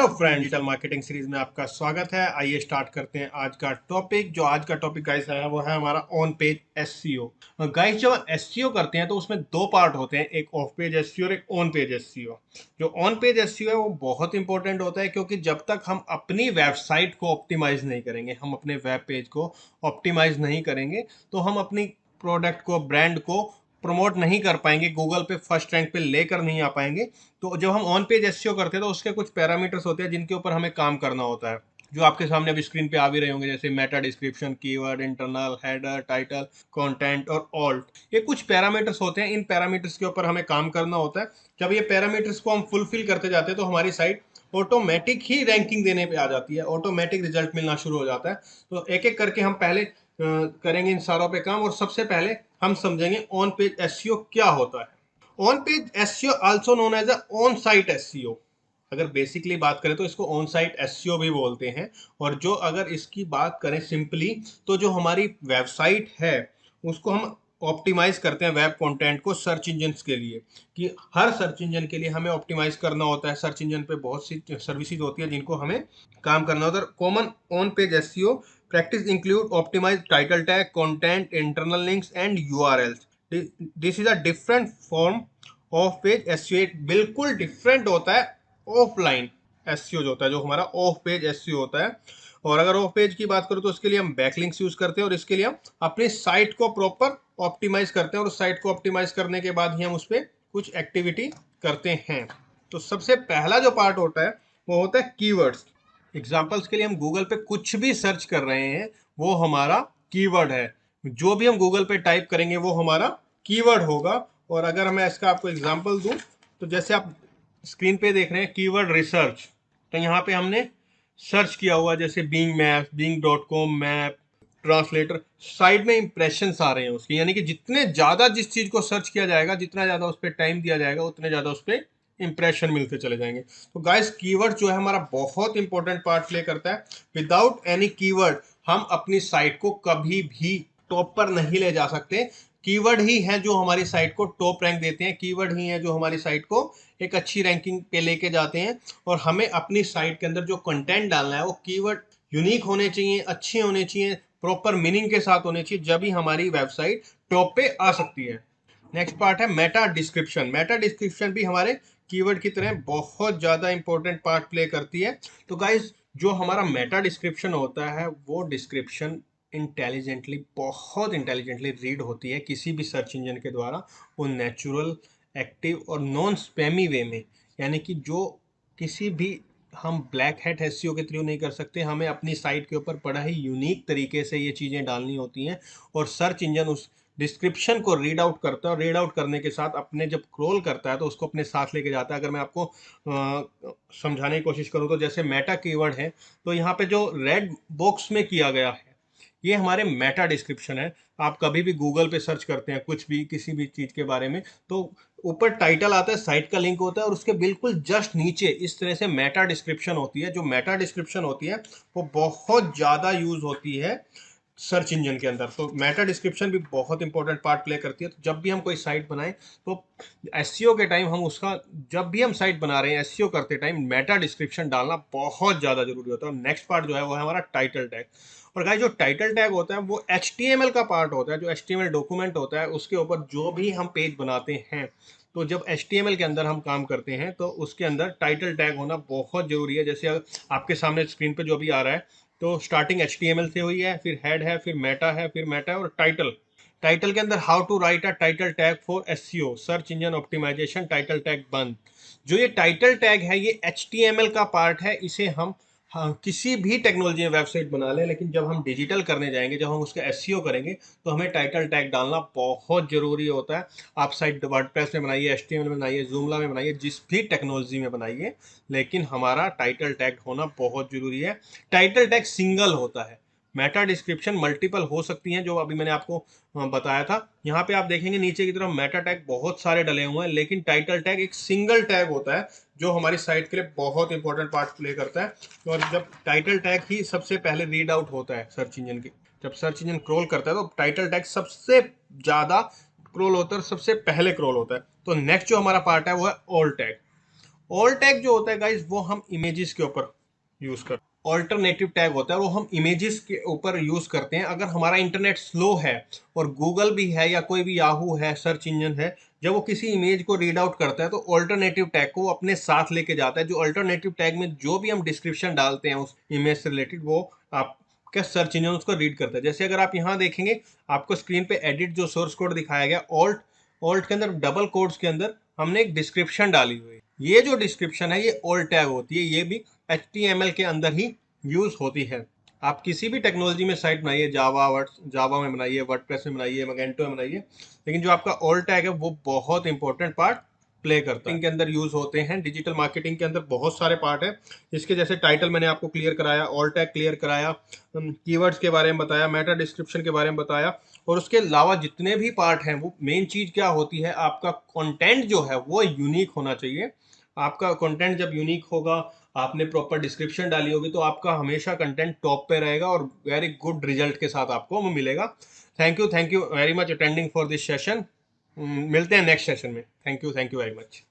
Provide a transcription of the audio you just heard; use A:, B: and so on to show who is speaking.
A: Friend, digital marketing series में आपका स्वागत है। आइए स्टार्ट करते हैं आज का टॉपिक। जो आज का टॉपिक गाइस है वो है हमारा ऑन पेज एसईओ। गाइस जब एसईओ करते हैं तो उसमें दो पार्ट होते हैं, एक ऑफ पेज एसईओ और एक ऑन पेज एसईओ। जो ऑन पेज एसईओ है वो बहुत इंपॉर्टेंट होता है, क्योंकि जब तक हम अपनी वेबसाइट को ऑप्टिमाइज नहीं करेंगे, हम अपने वेब पेज को ऑप्टिमाइज नहीं करेंगे, तो हम अपनी प्रोडक्ट को, ब्रांड को प्रमोट नहीं कर पाएंगे, गूगल पे फर्स्ट रैंक पे लेकर नहीं आ पाएंगे। तो जब हम ऑन पेज एसईओ करते हैं तो उसके कुछ पैरामीटर्स होते हैं जिनके ऊपर हमें काम करना होता है, जो आपके सामने अभी स्क्रीन पे आ भी रहे होंगे, जैसे Meta description, keyword, internal, header, title, content और ऑल्ट। ये कुछ पैरामीटर्स होते हैं, इन पैरामीटर्स के ऊपर हमें काम करना होता है। जब ये पैरामीटर्स को हम फुलफिल करते जाते हैं तो हमारी साइट ऑटोमेटिक ही रैंकिंग देने पे आ जाती है, ऑटोमेटिक रिजल्ट मिलना शुरू हो जाता है। तो एक एक करके हम पहले करेंगे इन सारों पे काम, और सबसे पहले हम समझेंगे ऑन पेज एसईओ क्या होता है। On page SEO also known as a on site SEO. अगर बेसिकली बात करें तो इसको ऑन साइट एसईओ भी बोलते हैं। और जो अगर इसकी बात करें सिंपली, तो जो हमारी वेबसाइट है उसको हम ऑप्टिमाइज करते हैं वेब कंटेंट को सर्च इंजन के लिए, कि हर सर्च इंजन के लिए हमें ऑप्टिमाइज करना होता है। सर्च इंजन पे बहुत सी सर्विसेज होती है जिनको हमें काम करना होता है। Common on page SEO practice include optimise title tag, content, internal links and URLs. This is a different form of page SEO. बिल्कुल डिफरेंट होता है ऑफलाइन एसईओ जो होता है, जो हमारा ऑफ पेज एसईओ होता है। और अगर ऑफ पेज की बात करूं तो उसके लिए हम बैकलिंक्स यूज करते हैं, और इसके लिए हम अपनी साइट को प्रॉपर ऑप्टिमाइज करते हैं, और उस साइट को ऑप्टिमाइज करने के बाद ही हम उस पर कुछ एक्टिविटी करते हैं। तो सबसे पहला जो पार्ट होता है वो होता है कीवर्ड्स। एग्जाम्पल्स के लिए हम गूगल पे कुछ भी सर्च कर रहे हैं, वो हमारा कीवर्ड है। जो भी हम गूगल पे टाइप करेंगे वो हमारा कीवर्ड होगा। और अगर मैं इसका आपको एग्जांपल दूं, तो जैसे आप स्क्रीन पे देख रहे हैं कीवर्ड रिसर्च, तो यहाँ पे हमने सर्च किया हुआ, जैसे being map, being dot com, map, translator. Side में इंप्रेशंस आ रहे हैं उसके, यानी कि जितने ज़्यादा जिस चीज़ को सर्च किया जाएगा, जितना ज़्यादा उस पर टाइम दिया जाएगा, उतने ज़्यादा उस पर इंप्रेशन मिलते चले जाएंगे। तो गाइस कीवर्ड जो है हमारा बहुत इंपॉर्टेंट पार्ट प्ले करता है। विदाउट एनी कीवर्ड हम अपनी साइट को कभी भी टॉप पर नहीं ले जा सकते। कीवर्ड ही है जो हमारी साइट को टॉप रैंक देते हैं, कीवर्ड ही है जो हमारी साइट को एक अच्छी रैंकिंग पे लेके जाते हैं। और हमें अपनी साइट के अंदर जो कंटेंट डालना है वो कीवर्ड यूनिक होने चाहिए, अच्छे होने चाहिए, प्रॉपर मीनिंग के साथ होने चाहिए, जब ही हमारी वेबसाइट टॉप पे आ सकती है। नेक्स्ट पार्ट है मेटा डिस्क्रिप्शन। मेटा डिस्क्रिप्शन भी हमारे कीवर्ड की तरह बहुत ज़्यादा इंपॉर्टेंट पार्ट प्ले करती है। तो गाइज जो हमारा मेटा डिस्क्रिप्शन होता है वो डिस्क्रिप्शन इंटेलिजेंटली, बहुत इंटेलिजेंटली रीड होती है किसी भी सर्च इंजन के द्वारा। वो नेचुरल, एक्टिव और नॉन स्पैमी वे में, यानी कि जो किसी भी हम ब्लैक हैट एसईओ के थ्रू नहीं कर सकते। हमें अपनी साइट के ऊपर बड़ा ही यूनिक तरीके से ये चीज़ें डालनी होती हैं, और सर्च इंजन उस डिस्क्रिप्शन को रीड आउट करता है, और रीड आउट करने के साथ अपने जब क्रोल करता है तो उसको अपने साथ लेके जाता है। अगर मैं आपको समझाने की कोशिश करूँ तो जैसे मेटा कीवर्ड है, तो यहाँ पे जो रेड बॉक्स में किया गया है ये हमारे मेटा डिस्क्रिप्शन है। आप कभी भी गूगल पे सर्च करते हैं कुछ भी, किसी भी चीज़ के बारे में, तो ऊपर टाइटल आता है, साइट का लिंक होता है, और उसके बिल्कुल जस्ट नीचे इस तरह से मेटा डिस्क्रिप्शन होती है। जो मेटा डिस्क्रिप्शन होती है वो बहुत ज़्यादा यूज होती है सर्च इंजन के अंदर। तो मेटा डिस्क्रिप्शन भी बहुत इंपॉर्टेंट पार्ट प्ले करती है। तो जब भी हम कोई साइट बनाएं तो एसईओ के टाइम हम उसका, जब भी हम साइट बना रहे हैं एसईओ करते टाइम, मेटा डिस्क्रिप्शन डालना बहुत ज़्यादा जरूरी होता है। और नेक्स्ट पार्ट जो है वो है हमारा टाइटल टैग। और गाइस जो टाइटल टैग होता है वो HTML का पार्ट होता है। जो HTML डॉक्यूमेंट होता है उसके ऊपर जो भी हम पेज बनाते हैं, तो जब HTML के अंदर हम काम करते हैं तो उसके अंदर टाइटल टैग होना बहुत जरूरी है। जैसे आपके सामने स्क्रीन पे जो भी आ रहा है, तो स्टार्टिंग HTML से हुई है, फिर हेड है, फिर मेटा है, फिर मेटा और टाइटल। टाइटल के अंदर how to write a title tag for SEO, search engine optimisation, title tag बंद। जो ये टाइटल टैग है ये HTML का पार्ट है। इसे हम, हाँ, किसी भी टेक्नोलॉजी में वेबसाइट बना लें, लेकिन जब हम डिजिटल करने जाएंगे, जब हम उसका एसईओ करेंगे, तो हमें टाइटल टैग डालना बहुत जरूरी होता है। आप साइट वर्डप्रेस में बनाइए, HTML में बनाइए, जूमला में बनाइए, जिस भी टेक्नोलॉजी में बनाइए, लेकिन हमारा टाइटल टैग होना बहुत जरूरी है। टाइटल टैग सिंगल होता है, मेटा डिस्क्रिप्शन मल्टीपल हो सकती हैं, जो अभी मैंने आपको बताया था। यहाँ पे आप देखेंगे नीचे की तरफ मेटा टैग बहुत सारे डले हुए हैं, लेकिन टाइटल टैग एक सिंगल टैग होता है जो हमारी साइट के लिए बहुत इंपॉर्टेंट पार्ट प्ले करता है। और जब टाइटल टैग ही सबसे पहले रीड आउट होता है सर्च इंजन की, जब सर्च इंजन क्रोल करता है तो टाइटल टैग सबसे ज्यादा क्रोल होता है, सबसे पहले क्रोल होता है। तो नेक्स्ट जो हमारा पार्ट है वो है ऑल टैग। ऑल्ट टैग जो होता है गाइस वो हम इमेजेस के ऊपर यूज करते हैं। ऑल्टरनेटिव टैग होता है वो हम इमेजेस के ऊपर यूज करते हैं। अगर हमारा इंटरनेट स्लो है और गूगल भी है या कोई भी याहू है सर्च इंजन है, जब वो किसी इमेज को रीड आउट करता है तो ऑल्टरनेटिव टैग को वो अपने साथ लेके जाता है। जो ऑल्टरनेटिव टैग में जो भी हम डिस्क्रिप्शन डालते हैं उस इमेज से रिलेटेड, वो आपका सर्च इंजन उसको रीड करता है। जैसे अगर आप यहाँ देखेंगे, आपको स्क्रीन पे एडिट जो सोर्स कोड दिखाया गया, ऑल्ट ऑल्ट के अंदर डबल कोट्स के अंदर हमने एक डिस्क्रिप्शन डाली हुई है। ये जो डिस्क्रिप्शन है ये ऑल्ट टैग होती है, ये भी HTML के अंदर ही यूज होती है। आप किसी भी टेक्नोलॉजी में साइट बनाइए, जावा में बनाइए, वर्डप्रेस में बनाइए, मैगेंटो में बनाइए, लेकिन जो आपका ऑल्ट टैग है वो बहुत इंपॉर्टेंट पार्ट प्ले करता है। इनके अंदर यूज होते हैं। डिजिटल मार्केटिंग के अंदर बहुत सारे पार्ट है। इसके जैसे टाइटल मैंने आपको क्लियर कराया, ऑल्ट टैग क्लियर कराया, कीवर्ड्स के बारे में बताया, मेटा डिस्क्रिप्शन के बारे में बताया, और उसके अलावा जितने भी पार्ट हैं वो मेन चीज क्या होती है, आपका कंटेंट जो है वो यूनिक होना चाहिए। आपका कंटेंट जब यूनिक होगा, आपने प्रॉपर डिस्क्रिप्शन डाली होगी, तो आपका हमेशा कंटेंट टॉप पे रहेगा और वेरी गुड रिजल्ट के साथ आपको वो मिलेगा। Thank you very much attending for this session. मिलते हैं नेक्स्ट सेशन में। Thank you very much.